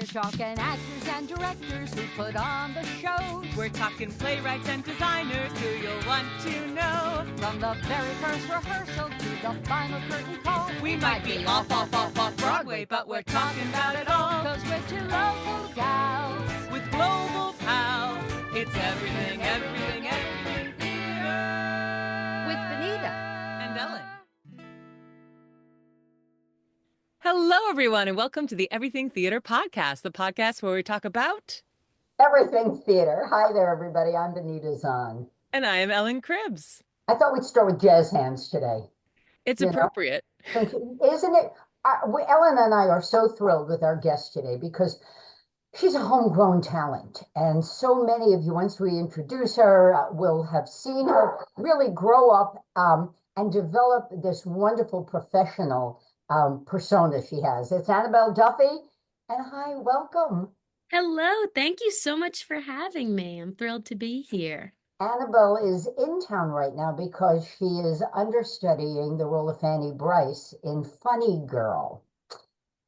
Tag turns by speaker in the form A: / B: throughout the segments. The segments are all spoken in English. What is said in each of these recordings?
A: We're talking actors and directors who put on the shows.
B: We're talking playwrights and designers who you'll want to know.
A: From the very first rehearsal to the final curtain call.
B: We might be off Broadway, but we're talking about it all.
A: 'Cause we're two local gals
B: with global pals. It's everything, everything, everything theater.
A: with Benita
B: And Ellen. Hello, everyone, and welcome to the Everything Theater Podcast, the podcast where we talk about
C: Everything Theater. Hi there, everybody. I'm Benita Zahn.
B: And I am Ellen Cribbs.
C: I thought we'd start with jazz hands today.
B: It's
C: You know?
B: appropriate.
C: Isn't it? Ellen and I are so thrilled with our guest today because she's a homegrown talent. And so many of you, once we introduce her, will have seen her really grow up and develop this wonderful professional persona she has. It's Annabelle Duffy. And hi, welcome.
D: Hello, thank you so much for having me. I'm thrilled to be here.
C: Annabelle is in town right now because she is understudying the role of Fanny Brice in Funny Girl.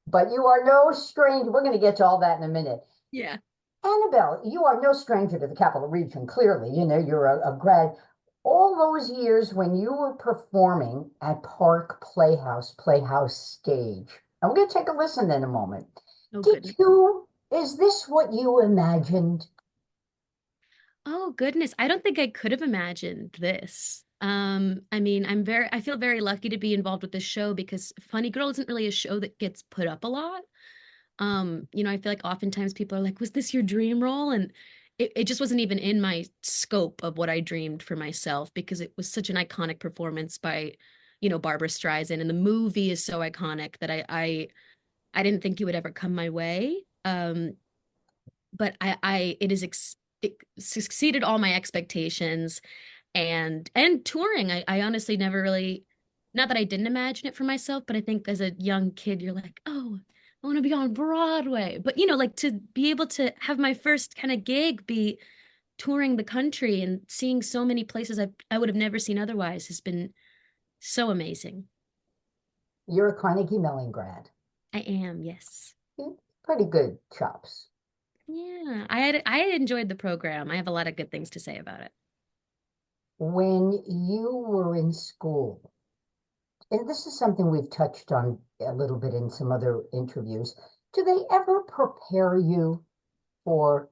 C: But you are no stranger. We're going to get to all that in a minute.
D: Yeah.
C: Annabelle, you are no stranger to the Capital Region, clearly. You know, you're a grad. All those years when you were performing at Park Playhouse stage. And we're going to take a listen in a moment.
D: Oh,
C: Is this what you imagined?
D: Oh, goodness. I don't think I could have imagined this. I mean, I feel very lucky to be involved with this show because Funny Girl isn't really a show that gets put up a lot. I feel like oftentimes people are like, was this your dream role? And it just wasn't even in my scope of what I dreamed for myself because it was such an iconic performance by, Barbara Streisand. And the movie is so iconic that I didn't think it would ever come my way. But it succeeded all my expectations and touring. I honestly never really, not that I didn't imagine it for myself, but I think as a young kid, you're like, oh, I want to be on Broadway. But, like to be able to have my first kind of gig be touring the country and seeing so many places I would have never seen otherwise has been so amazing.
C: You're a Carnegie Mellon grad.
D: I am, yes.
C: Pretty good chops.
D: Yeah, I enjoyed the program. I have a lot of good things to say about it.
C: When you were in school, and this is something we've touched on a little bit in some other interviews, do they ever prepare you for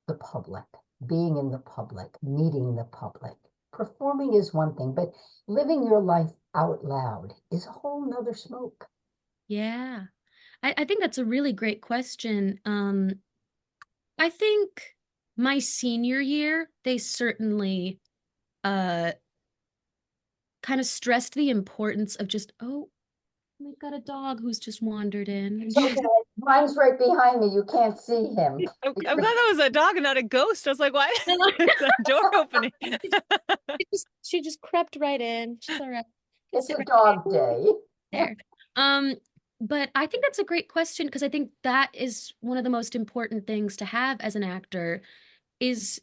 C: the public, being in the public, meeting the public? Performing is one thing, but living your life out loud is a whole nother smoke.
D: Yeah, I think that's a really great question. I think my senior year, they certainly kind of stressed the importance of just, oh, we've got a dog who's just wandered in.
C: Okay, mine's right behind me. You can't see him.
B: I'm glad that was a dog and not a ghost. I was like, why? It's a door opening.
D: She just crept right in. She's all right.
C: It's a dog day.
D: There. But I think that's a great question because I think that is one of the most important things to have as an actor is,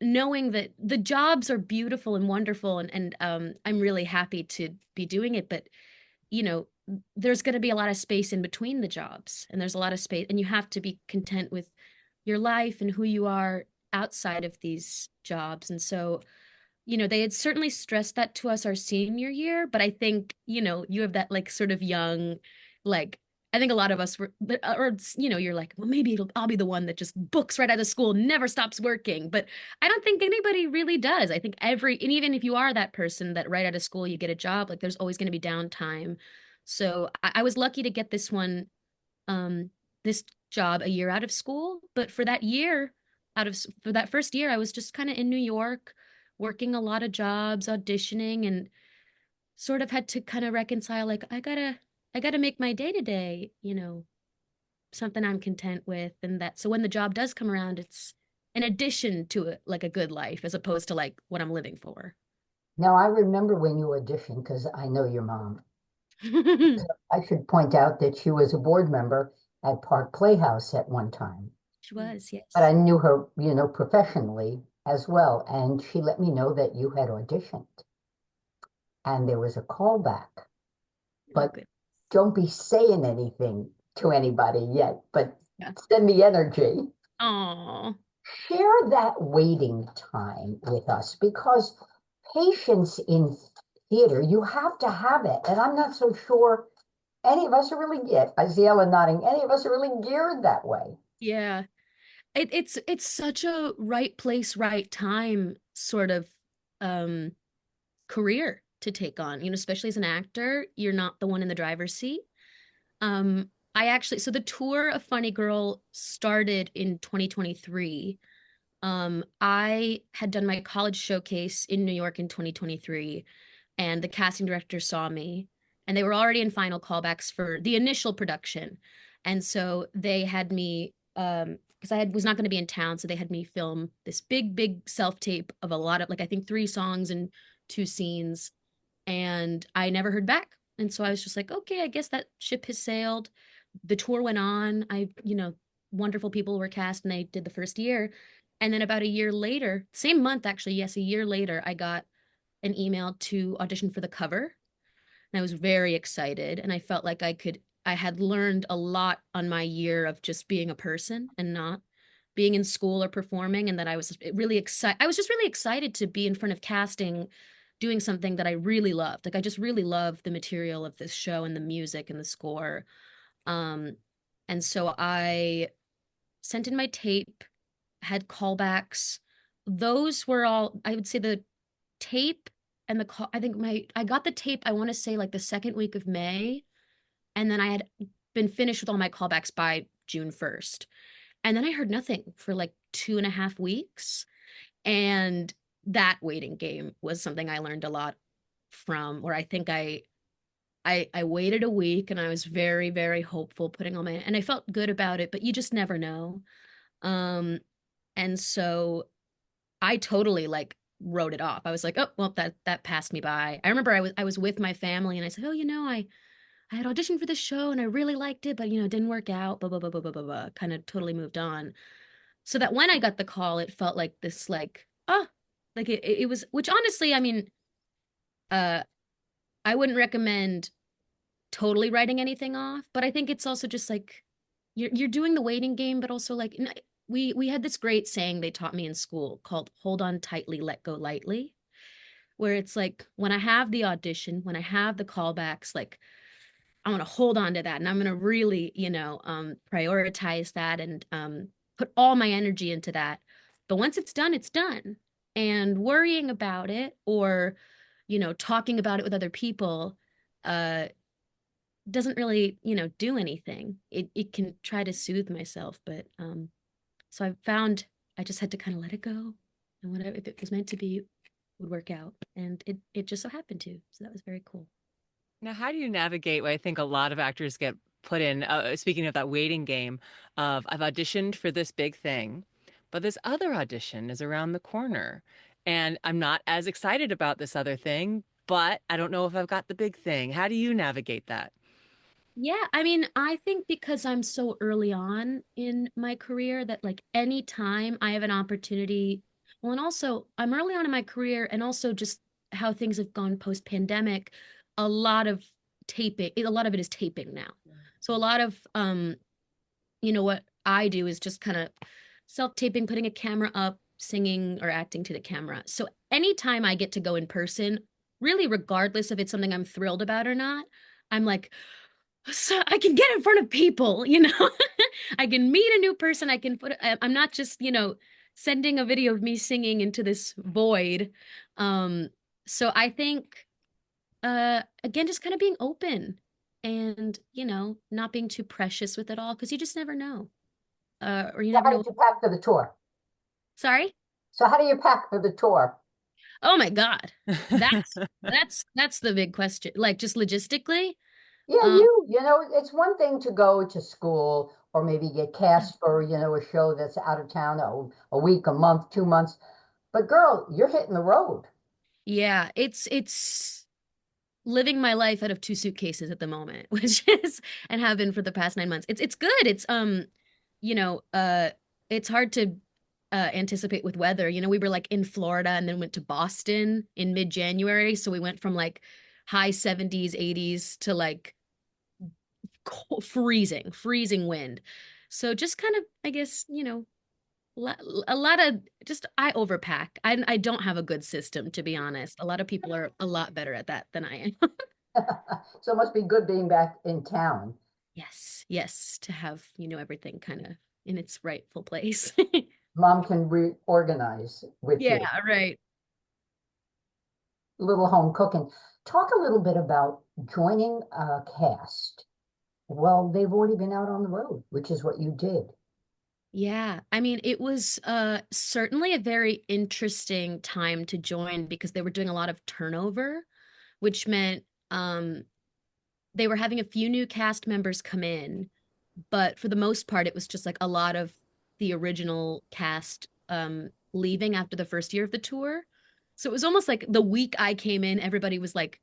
D: knowing that the jobs are beautiful and wonderful and I'm really happy to be doing it. But, there's going to be a lot of space in between the jobs and there's a lot of space and you have to be content with your life and who you are outside of these jobs. And so, they had certainly stressed that to us our senior year, but I think, you have that like sort of young, like, I think a lot of us were, or, you're like, well, maybe I'll be the one that just books right out of school, never stops working. But I don't think anybody really does. I think and even if you are that person that right out of school, you get a job, like there's always going to be downtime. So I was lucky to get this job a year out of school. But for that first year, I was just kind of in New York, working a lot of jobs, auditioning, and sort of had to kind of reconcile, like, I gotta make my day-to-day, something I'm content with. And that, so when the job does come around, it's an addition to it, like a good life, as opposed to like what I'm living for.
C: Now, I remember when you auditioned because I know your mom. I should point out that she was a board member at Park Playhouse at one time.
D: She was, yes.
C: But I knew her, professionally as well. And she let me know that you had auditioned. And there was a callback. But don't be saying anything to anybody yet, but
D: Yeah.
C: send the energy.
D: Oh,
C: Share that waiting time with us because patience in theater, you have to have it. And I'm not so sure any of us are really geared. I see Ellen nodding. Any of us are really geared that way.
D: yeah. It's such a right place, right time sort of um career to take on, especially as an actor, you're not the one in the driver's seat. I actually, so the tour of Funny Girl started in 2023. I had done my college showcase in New York in 2023, and the casting director saw me, and they were already in final callbacks for the initial production. And so they had me, because was not going to be in town, so they had me film this big self-tape of a lot of, like, I think 3 songs and 2 scenes, and I never heard back. And so I was just like, okay, I guess that ship has sailed. The tour went on. Wonderful people were cast and I did the first year. And then about a year later, same month actually, yes, a year later, I got an email to audition for the cover. And I was very excited. And I felt like I had learned a lot on my year of just being a person and not being in school or performing. And that I was really excited. I was just really excited to be in front of casting, doing something that I really loved. Like I just really loved the material of this show and the music and the score. Um, and so I sent in my tape, had callbacks. Those were all, I would say the tape and the call, I got the tape, I want to say like the second week of May. And then I had been finished with all my callbacks by June 1st. And then I heard nothing for like 2.5 weeks. And that waiting game was something I learned a lot from, where I think I waited a week and I was very, very hopeful, putting all my, and I felt good about it, but you just never know. Um, and so I totally like wrote it off. I was like, oh, well, that passed me by. I remember I was with my family and I said, oh, I had auditioned for this show and I really liked it, but it didn't work out, blah, blah, blah, blah, blah, blah, blah. Kind of totally moved on. So that when I got the call, it felt like this, like, oh, like it was, which honestly, I mean, uh, I wouldn't recommend totally writing anything off, but I think it's also just like you're doing the waiting game, but also like we had this great saying they taught me in school called "hold on tightly, let go lightly," where it's like when I have the audition, when I have the callbacks, like I want to hold on to that, and I'm going to really, prioritize that and put all my energy into that. But once it's done, it's done. And worrying about it or, talking about it with other people, uh, doesn't really, do anything. It can try to soothe myself, but so I found I just had to kind of let it go, and whatever, if it was meant to be, it would work out, and it just so happened to. So that was very cool.
B: Now, how do you navigate what I think a lot of actors get put in? Speaking of that waiting game, of I've auditioned for this big thing, but this other audition is around the corner, and I'm not as excited about this other thing, but I don't know if I've got the big thing. How do you navigate that?
D: Yeah, I mean, I think because I'm so early on in my career that like any time I have an opportunity, well, and also I'm early on in my career and also just how things have gone post-pandemic, a lot of a lot of it is taping now. So a lot of what I do is just kind of self-taping, putting a camera up, singing or acting to the camera. So anytime I get to go in person, really regardless if it's something I'm thrilled about or not, I'm like, so I can get in front of people. I can meet a new person. I'm not just, sending a video of me singing into this void. So I think, again, just kind of being open and, not being too precious with it all because you just never know. Or you
C: So
D: never
C: how
D: know.
C: did you pack for the tour?
D: Sorry.
C: So how do you pack for the tour?
D: Oh my God. That's the big question. Like just logistically.
C: Yeah,
D: Um,
C: it's one thing to go to school or maybe get cast for, a show that's out of town a week, a month, 2 months. But girl, you're hitting the road.
D: yeah, it's living my life out of 2 suitcases at the moment, which is and have been for the past 9 months. It's good. You know, uh, it's hard to anticipate with weather. We were like in Florida and then went to Boston in mid-January, so we went from like high 70s, 80s to like cold, freezing wind. So just kind of, I guess, a lot of just I overpack. I don't have a good system, to be honest. A lot of people are a lot better at that than I am.
C: So it must be good being back in town.
D: Yes, yes, to have, everything kind of in its rightful place.
C: Mom can reorganize with
D: Yeah,
C: you.
D: right.
C: Little home cooking. Talk a little bit about joining a cast. Well, they've already been out on the road, which is what you did.
D: Yeah, I mean, it was certainly a very interesting time to join because they were doing a lot of turnover, which meant they were having a few new cast members come in, but for the most part, it was just like a lot of the original cast leaving after the first year of the tour. So it was almost like the week I came in, everybody was like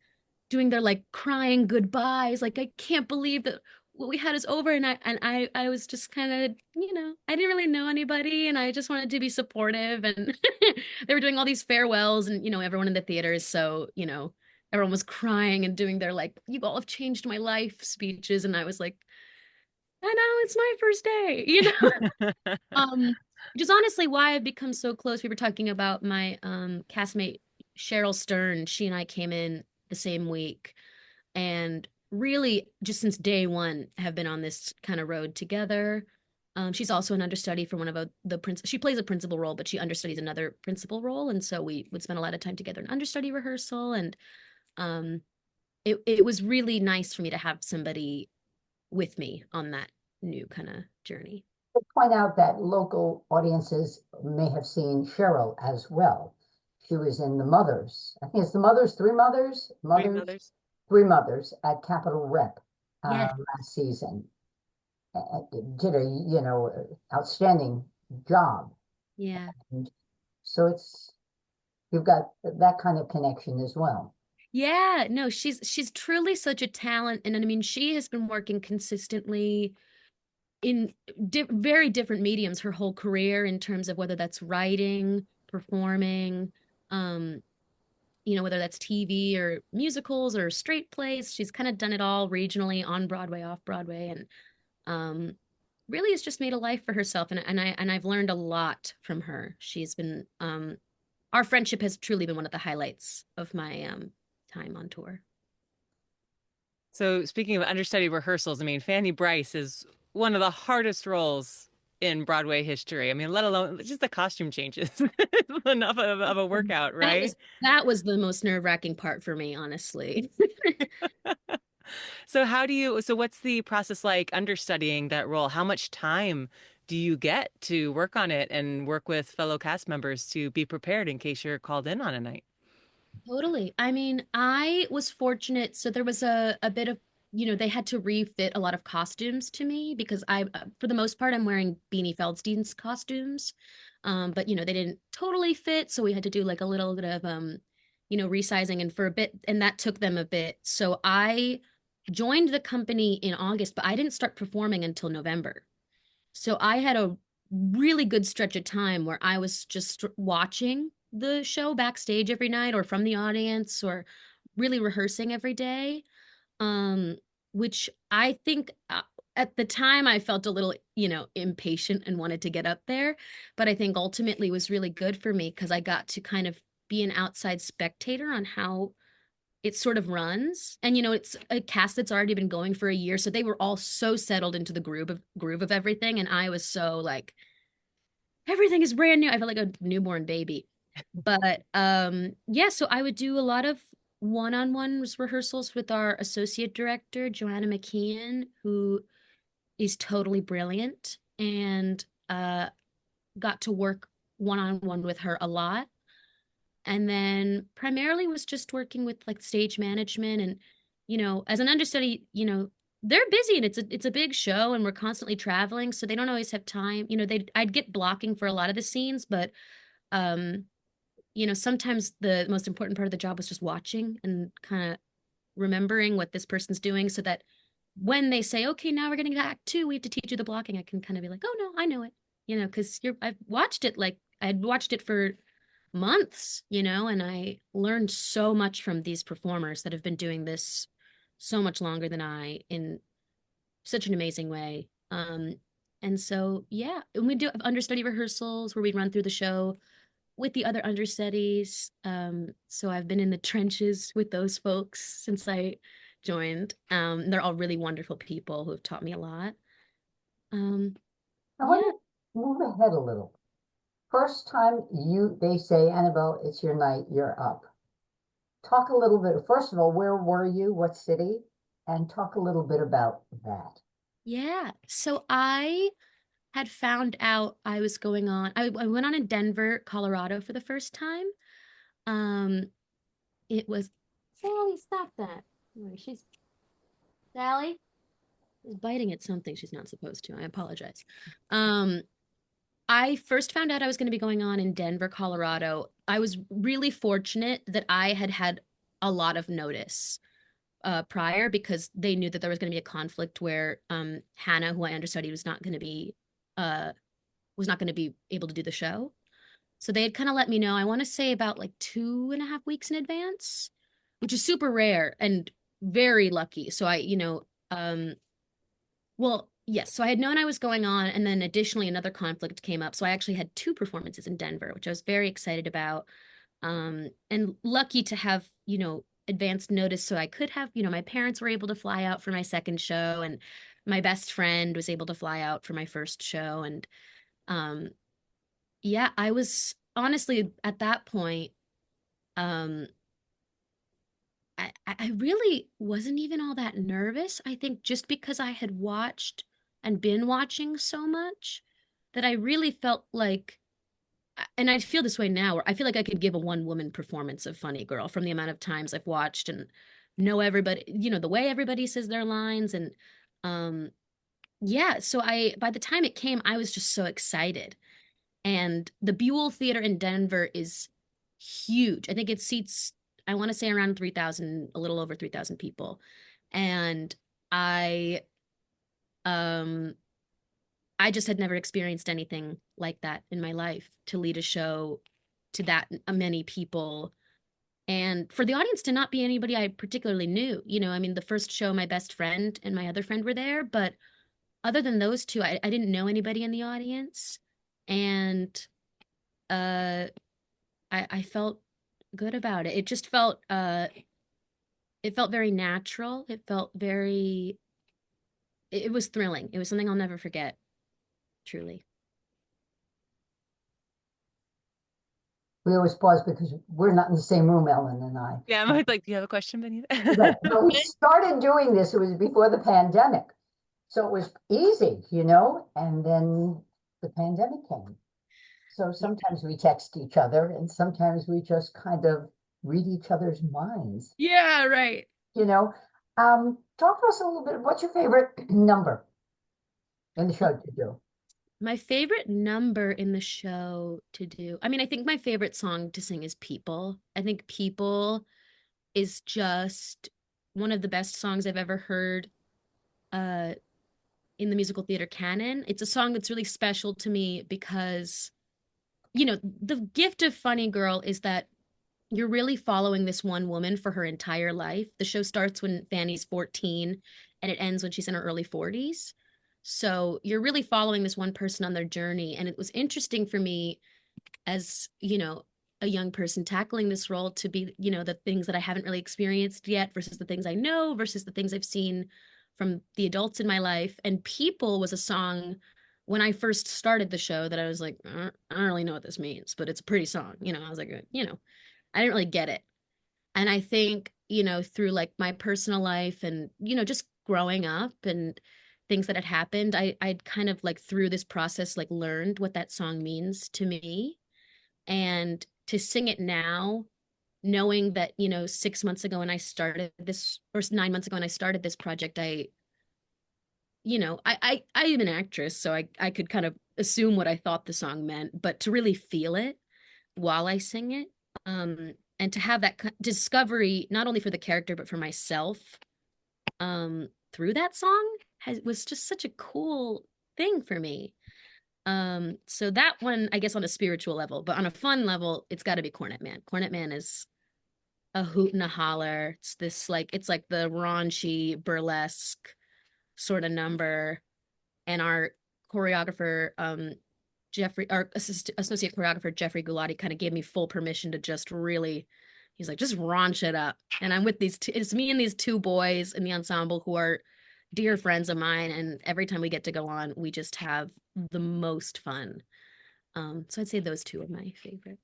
D: doing their like crying goodbyes, like I can't believe that what we had is over. And I was just kind of, I didn't really know anybody, and I just wanted to be supportive. And they were doing all these farewells, and everyone in the theater is so, everyone was crying and doing their like, you all have changed my life speeches. And I was like, I know it's my first day, um, which is honestly why I've become so close. We were talking about my castmate Cheryl Stern. She and I came in the same week, and really just since day one have been on this kind of road together. She's also an understudy for one of the prince. She plays a principal role, but she understudies another principal role, and so we would spend a lot of time together in understudy rehearsal. And um, it was really nice for me to have somebody with me on that new kind of journey.
C: To point out that local audiences may have seen Cheryl as well. She was in The Mothers. I think it's The Mothers, Three Mothers,
B: Three
C: Mothers,
B: mothers.
C: Three Mothers at Capitol Rep
D: Yes.
C: last season. Did a, outstanding job.
D: Yeah.
C: And so you've got that kind of connection as well.
D: Yeah, no, she's truly such a talent, and I mean, she has been working consistently in very different mediums her whole career in terms of whether that's writing, performing, um, whether that's TV or musicals or straight plays. She's kind of done it all regionally, on Broadway, off Broadway, and um, really has just made a life for herself. And I've learned a lot from her. She's been our friendship has truly been one of the highlights of my time on tour.
B: So speaking of understudy rehearsals, I mean, Fanny Brice is one of the hardest roles in Broadway history. I mean, let alone just the costume changes. It's enough of a workout,
D: That
B: right?
D: was that was the most nerve-wracking part for me, honestly.
B: So what's the process like understudying that role? How much time do you get to work on it and work with fellow cast members to be prepared in case you're called in on a night?
D: Totally. I mean, I was fortunate. So there was a bit of, they had to refit a lot of costumes to me because for the most part, I'm wearing Beanie Feldstein's costumes. But they didn't totally fit, so we had to do like a little bit of resizing, and for a bit, and that took them a bit. So I joined the company in August, but I didn't start performing until November. So I had a really good stretch of time where I was just watching the show backstage every night or from the audience or really rehearsing every day. Um, which I think at the time I felt a little, impatient and wanted to get up there, but I think ultimately was really good for me because I got to kind of be an outside spectator on how it sort of runs. And it's a cast that's already been going for a year, so they were all so settled into the groove of everything, and I was so like everything is brand new. I felt like a newborn baby. But yeah, so I would do a lot of one-on-one rehearsals with our associate director, Joanna McKeon, who is totally brilliant, and got to work one-on-one with her a lot. And then primarily was just working with like stage management, and as an understudy, they're busy, and it's a big show, and we're constantly traveling, so they don't always have time. I'd get blocking for a lot of the scenes, but um sometimes the most important part of the job was just watching and kind of remembering what this person's doing so that when they say, okay, now we're getting to act two, we have to teach you the blocking, I can kind of be like, oh no, I know it, because I've watched it, like I'd watched it for months, and I learned so much from these performers that have been doing this so much longer than I in such an amazing way. And so, yeah, and we do have understudy rehearsals where we run through the show with the other understudies. So I've been in the trenches with those folks since I joined. They're all really wonderful people who have taught me a lot.
C: I
D: Yeah.
C: want to move ahead a little. First time they say, Annabelle, it's your night, you're up. Talk a little bit, first of all, where were you? What city? And talk a little bit about that.
D: Yeah. So I had found out I was going on, I went on in Denver, Colorado for the first time. Um, it was, Sally, stop that. Sally is biting at something she's not supposed to. I apologize. Um, I first found out I was going to be going on in Denver, Colorado. I was really fortunate that I had had a lot of notice prior because they knew that there was going to be a conflict where Hannah, who I understudied, uh, was not going to be able to do the show. So they had kind of let me know, I want to say about like 2.5 weeks in advance, which is super rare and very lucky. So well, yes. So I had known I was going on, and then additionally another conflict came up. So I actually had two performances in Denver, which I was very excited about. And lucky to have, advanced notice so I could have, my parents were able to fly out for my second show, and my best friend was able to fly out for my first show. And um, yeah, I was honestly at that point, um, I really wasn't even all that nervous. I think just because I had watched and been watching so much that I really felt like, and I feel this way now, where I feel like I could give a one woman performance of Funny Girl from the amount of times I've watched and know everybody, the way everybody says their lines. And um, yeah, so by the time it came, I was just so excited. And the Buell Theater in Denver is huge. I think it seats, I want to say around 3,000, a little over 3,000 people. And I um I just had never experienced anything like that in my life, to lead a show to that many people, and for the audience to not be anybody I particularly knew. I mean, the first show, my best friend and my other friend were there, but other than those two, I didn't know anybody in the audience. And uh I felt good about it. It just felt very natural. It was thrilling. It was something I'll never forget, truly.
C: We always pause because we're not in the same room, Ellen and I.
B: Yeah, I'm like, do you have a question, Benita?
C: Right. When we started doing this, it was before the pandemic. So it was easy, and then the pandemic came. So sometimes we text each other and sometimes we just kind of read each other's minds,
D: Yeah, right.
C: you know. Talk to us a little bit. What's your favorite number in the show to do?
D: My favorite number in the show to do, I mean, I think my favorite song to sing is People. I think People is just one of the best songs I've ever heard uh, in the musical theater canon. It's a song that's really special to me because, the gift of Funny Girl is that you're really following this one woman for her entire life. The show starts when Fanny's 14 and it ends when she's in her early 40s. So you're really following this one person on their journey. And it was interesting for me as, a young person tackling this role to be, the things that I haven't really experienced yet versus the things I know versus the things I've seen from the adults in my life. And People was a song when I first started the show that I was like, I don't really know what this means, but it's a pretty song. I was like, I didn't really get it. And I think, through like my personal life and, just growing up and things that had happened, I'd kind of like through this process, like learned what that song means to me. And to sing it now, knowing that, 6 months ago when I started this, or 9 months ago when I started this project, I am an actress, so I could kind of assume what I thought the song meant, but to really feel it while I sing it, and to have that discovery not only for the character but for myself, through that song was just such a cool thing for me. So that one, I guess, on a spiritual level, but on a fun level, it's got to be Cornet Man. Cornet Man is a hoot and a holler. It's like the raunchy burlesque sort of number. And our choreographer, our associate choreographer, Jeffrey Gulati, kind of gave me full permission to just really, he's like, just raunch it up. And I'm with it's me and these two boys in the ensemble who are dear friends of mine. And every time we get to go on, we just have the most fun. So I'd say those two are my favorite.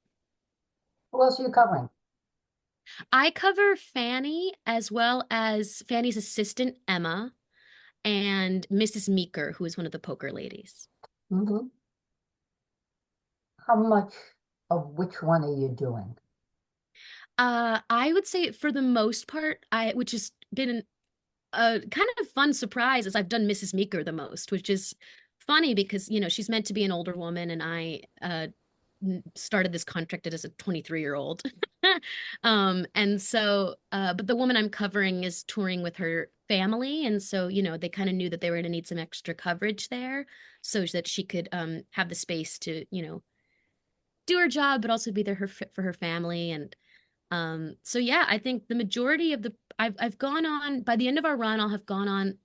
C: Who else are you covering?
D: I cover Fanny as well as Fanny's assistant, Emma, and Mrs. Meeker, who is one of the poker ladies.
C: Hmm. How much of which one are you doing?
D: I would say for the most part, which has been a kind of fun surprise, is I've done Mrs. Meeker the most, which is funny because, she's meant to be an older woman, and I started this contract as a 23-year-old. And so, but the woman I'm covering is touring with her family. And so, they kind of knew that they were going to need some extra coverage there so that she could have the space to, do her job, but also be there for her family. And so yeah, I think the majority of I've gone on, by the end of our run, I'll have gone on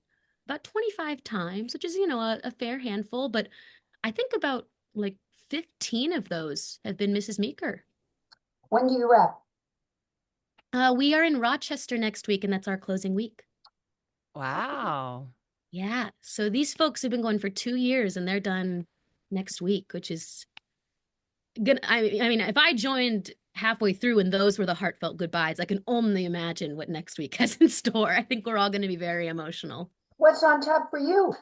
D: about 25 times, which is, a fair handful, but I think about like 15 of those have been Mrs. Meeker.
C: When do you wrap?
D: We are in Rochester next week, and that's our closing week.
B: Wow.
D: Yeah. So these folks have been going for 2 years, and they're done next week, which is good. I mean, if I joined halfway through and those were the heartfelt goodbyes, I can only imagine what next week has in store. I think we're all going to be very emotional.
C: What's on top for you?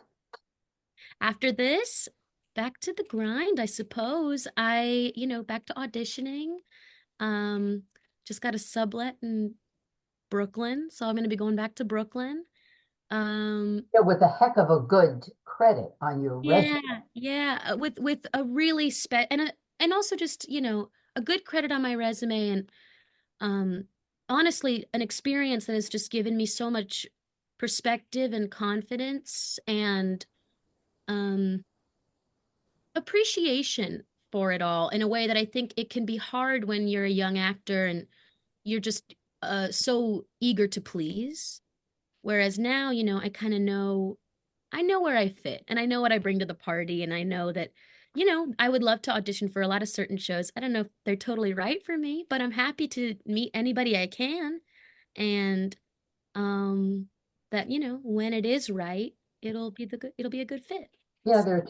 D: After this, back to the grind, I suppose. Back to auditioning. Just got a sublet in Brooklyn, so I'm going to be going back to Brooklyn.
C: Yeah, with a heck of a good credit on your resume.
D: Yeah, with a really and also just, a good credit on my resume, and honestly an experience that has just given me so much perspective and confidence and um appreciation for it all in a way that I think it can be hard when you're a young actor and you're just so eager to please. Whereas now, I kind of I know where I fit and I know what I bring to the party. And I know that, I would love to audition for a lot of certain shows. I don't know if they're totally right for me, but I'm happy to meet anybody I can. And that, when it is right, it'll be a good fit.
C: Yeah, there are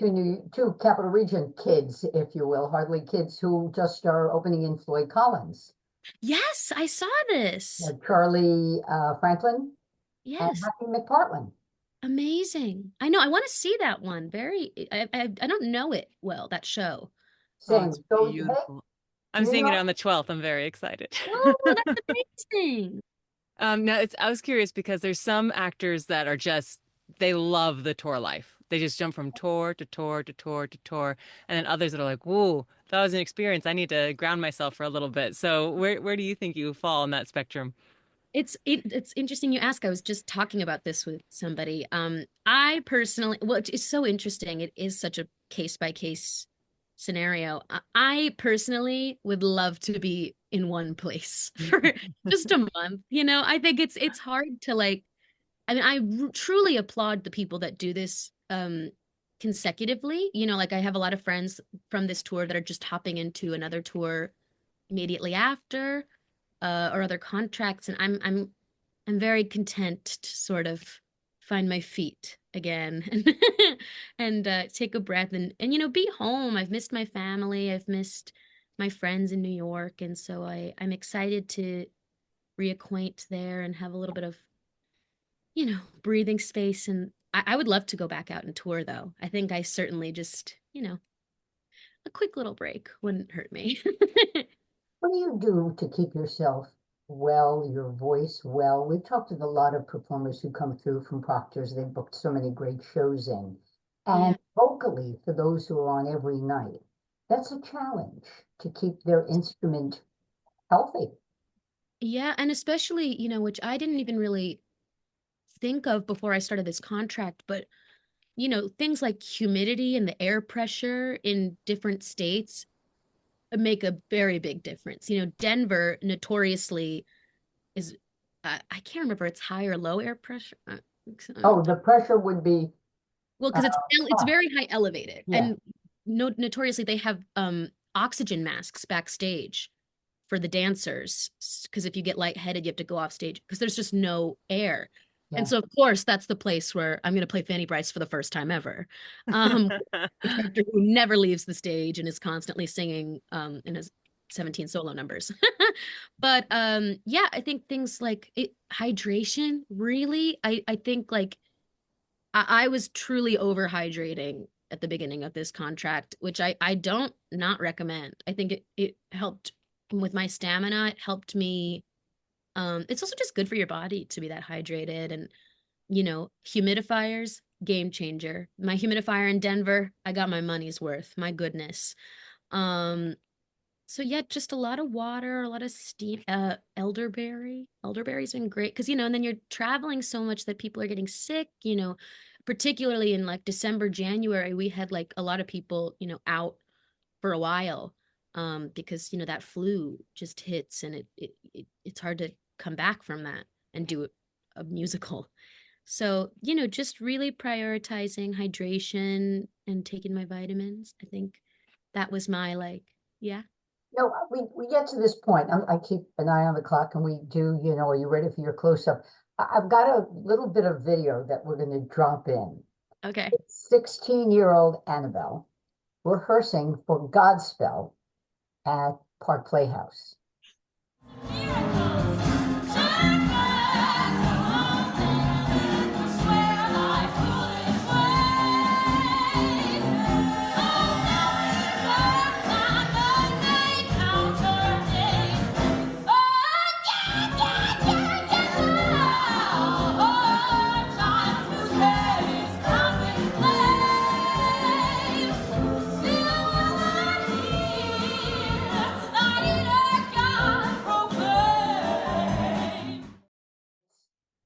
C: two Capital Region kids, if you will, hardly kids who just are opening in Floyd Collins.
D: Yes, I saw this.
C: Charlie Franklin and
D: Yes.
C: Happy McPartland.
D: Amazing. I know. I want to see that one. I don't know it well, that show.
B: Oh,
C: Same.
B: it's
C: So, hey,
B: beautiful. I'm
C: do you
B: seeing it
C: know?
B: on the 12th. I'm very excited.
D: Oh, that's amazing.
B: No, I was curious because there's some actors that are just, they love the tour life. They just jump from tour to tour to tour to tour. And then others that are like, whoa, that was an experience. I need to ground myself for a little bit. So where do you think you fall on that spectrum?
D: It's interesting you ask. I was just talking about this with somebody. I personally, well, it's so interesting. It is such a case by case scenario. I personally would love to be in one place for just a month. I think it's hard to like. I mean, truly applaud the people that do this consecutively. Like I have a lot of friends from this tour that are just hopping into another tour immediately after, or other contracts, and I'm very content to sort of find my feet again and take a breath and be home. I've missed my family. I've missed my friends in New York, and so I'm excited to reacquaint there and have a little bit of breathing space. And I would love to go back out and tour, though. I think I certainly just, a quick little break wouldn't hurt me.
C: What do you do to keep yourself well, your voice well? We've talked with a lot of performers who come through from Proctor's. They've booked so many great shows in.
D: Yeah.
C: And vocally, for those who are on every night, that's a challenge to keep their instrument healthy.
D: Yeah, and especially, which I didn't even really think of before I started this contract, but things like humidity and the air pressure in different states make a very big difference. Denver notoriously is, I can't remember, it's high or low air pressure.
C: Oh, the pressure would be
D: Well, because it's
C: hot.
D: very high elevated,
C: Yeah.
D: and notoriously they have oxygen masks backstage for the dancers, because if you get lightheaded, you have to go off stage because there's just no air. And
C: Yeah.
D: so, of course, that's the place where I'm going to play Fanny Brice for the first time ever. Um, a character who never leaves the stage and is constantly singing in his 17 solo numbers. But yeah, I think things like hydration, really, I think like I was truly overhydrating at the beginning of this contract, which I don't not recommend. I think it helped with my stamina. It helped me. It's also just good for your body to be that hydrated. And humidifiers, game changer. My humidifier in Denver, I got my money's worth. My goodness. Um, so yeah, just a lot of water, a lot of steam. Elderberry. Elderberry's been great because and then you're traveling so much that people are getting sick. Particularly in like December, January, we had like a lot of people, out for a while, because that flu just hits, and it's hard to come back from that and do a musical. So just really prioritizing hydration and taking my vitamins. I think that was my like, yeah.
C: No, we get to this point. I keep an eye on the clock and we do, are you ready for your close-up? I've got a little bit of video that we're going to drop in.
D: Okay.
C: 16-year-old Annabelle rehearsing for Godspell at Park Playhouse.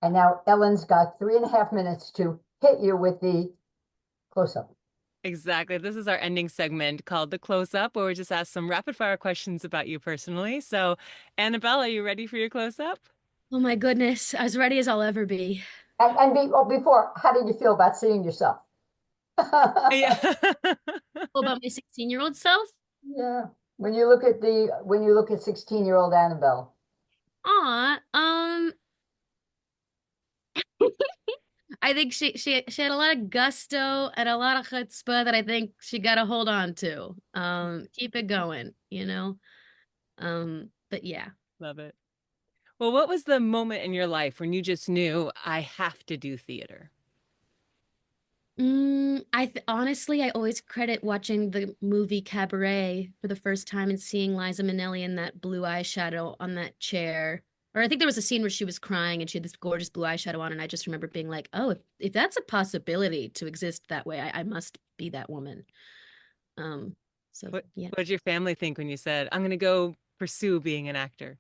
C: And now Ellen's got 3.5 minutes to hit you with the close-up.
B: Exactly. This is our ending segment called The Close Up, where we just ask some rapid fire questions about you personally. So, Annabelle, are you ready for your close up?
D: Oh my goodness, as ready as I'll ever be.
C: Before, how did you feel about seeing yourself?
B: Yeah.
D: About my 16-year-old self?
C: Yeah. When you look at 16-year-old Annabelle.
D: Aw, I think she had a lot of gusto and a lot of chutzpah that I think she got to hold on to. Keep it going. But yeah.
B: Love it. Well, what was the moment in your life when you just knew I have to do theater?
D: Honestly, I always credit watching the movie Cabaret for the first time and seeing Liza Minnelli in that blue eyeshadow on that chair. Or I think there was a scene where she was crying and she had this gorgeous blue eyeshadow on, and I just remember being like, "Oh, if that's a possibility to exist that way, I must be that woman." Um, so yeah.
B: What did your family think when you said, I'm going to go pursue being an actor?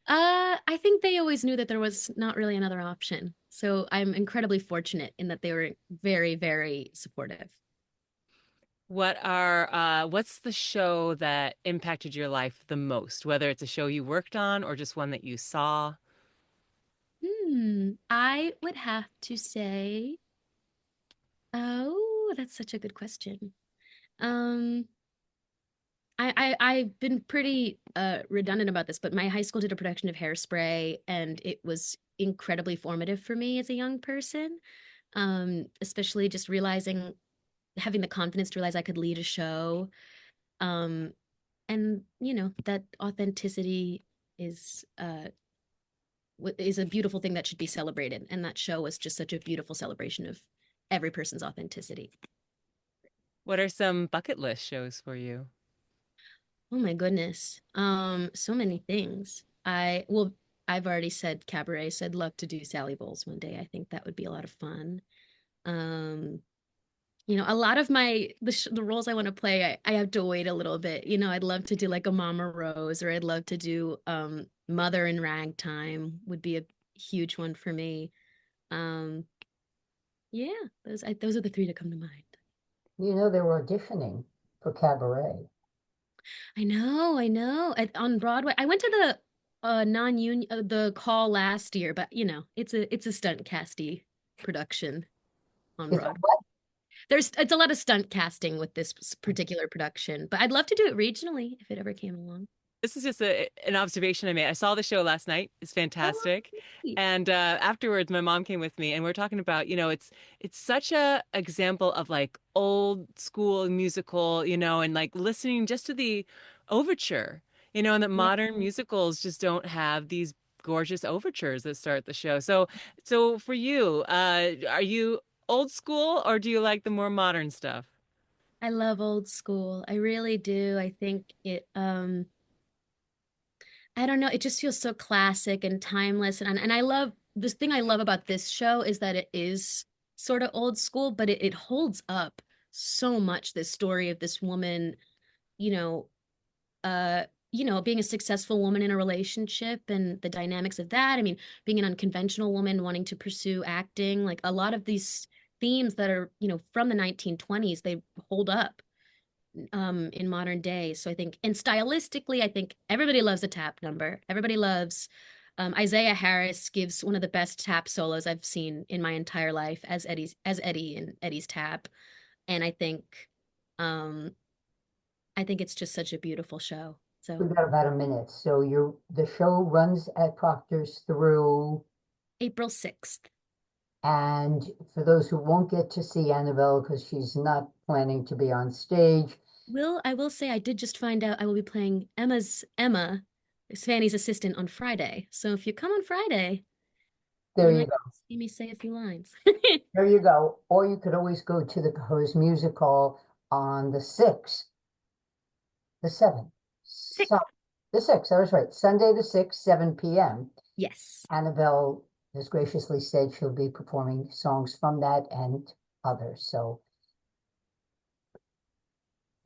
D: I think they always knew that there was not really another option. So I'm incredibly fortunate in that they were very, very supportive.
B: What's the show that impacted your life the most, whether it's a show you worked on or just one that you saw?
D: I would have to say, oh, that's such a good question. Um, I've been pretty redundant about this, but my high school did a production of Hairspray, and it was incredibly formative for me as a young person. Especially just having the confidence to realize I could lead a show. Um, and that authenticity is is a beautiful thing that should be celebrated, and that show was just such a beautiful celebration of every person's authenticity.
B: What are some bucket list shows for you?
D: Oh my goodness. So many things. I've already said Cabaret, so I'd love to do Sally Bowles one day. I think that would be a lot of fun. Um, a lot of the roles I want to play, I have to wait a little bit. I'd love to do like a Mama Rose, or I'd love to do Mother in Ragtime would be a huge one for me. Um, yeah, those are the three to come to mind.
C: They were auditioning for Cabaret.
D: I know. On Broadway. I went to the non-union the call last year, but it's a stunt casty production on
C: Is it
D: Broadway.
C: what?
D: It's a lot of stunt casting with this particular production, but I'd love to do it regionally if it ever came along.
B: This is just an observation I made. I saw the show last night. It's
D: Oh,
B: fantastic.
D: great.
B: And afterwards, my mom came with me, and we're talking about, it's such a example of like old school musical, and like listening just to the overture, and that
D: Yeah.
B: modern musicals just don't have these gorgeous overtures that start the show. So for you, are you old school or do you like the more modern stuff?
D: I love old school. I really do. I think I don't know, it just feels so classic and timeless. And I love this thing I love about this show is that it is sort of old school, but it holds up so much. This story of this woman, you know, uh, being a successful woman in a relationship and the dynamics of that. I mean, being an unconventional woman wanting to pursue acting, like a lot of these themes that are, from the 1920s, they hold up in modern day. So I think, and stylistically, I think everybody loves a tap number. Everybody loves Isaiah Harris gives one of the best tap solos I've seen in my entire life as Eddie in Eddie's Tap. And um I think it's just such a beautiful show. So
C: We've got about a minute. So the show runs at Proctor's through,
D: April 6th.
C: and for those who won't get to see Annabelle because she's not planning to be on stage,
D: I will say I did just find out I will be playing Emma, Fanny's assistant on Friday. So if you come on Friday,
C: there
D: you
C: you
D: might
C: go.
D: see me say a few lines.
C: There you go. Or you could always go to the Co's Music Hall on the 6th, the 7th. So,
D: 6th.
C: the 6th, I was right. Sunday the 6th, 7 p.m.
D: Yes.
C: Annabelle has graciously said she'll be performing songs from that and others. So,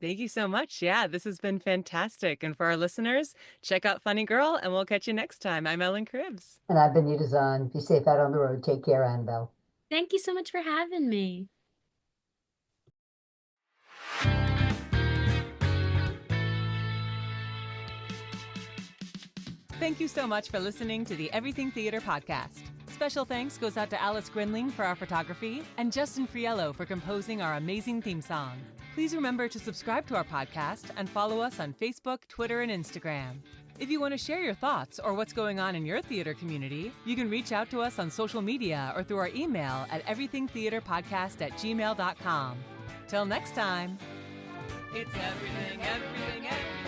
B: Thank you so much. Yeah, this has been fantastic. And for our listeners, check out Funny Girl, and we'll catch you next time. I'm Ellen Cribbs.
C: and I've been Nita Zahn. Be safe out on the road. Take care, Annabelle.
D: Thank you so much for having me.
B: Thank you so much for listening to the Everything Theater podcast. Special thanks goes out to Alice Grinling for our photography and Justin Friello for composing our amazing theme song. Please remember to subscribe to our podcast and follow us on Facebook, Twitter, and Instagram. If you want to share your thoughts or what's going on in your theater community, you can reach out to us on social media or through our email at everythingtheaterpodcast@gmail.com. Till next time, it's everything, everything, everything.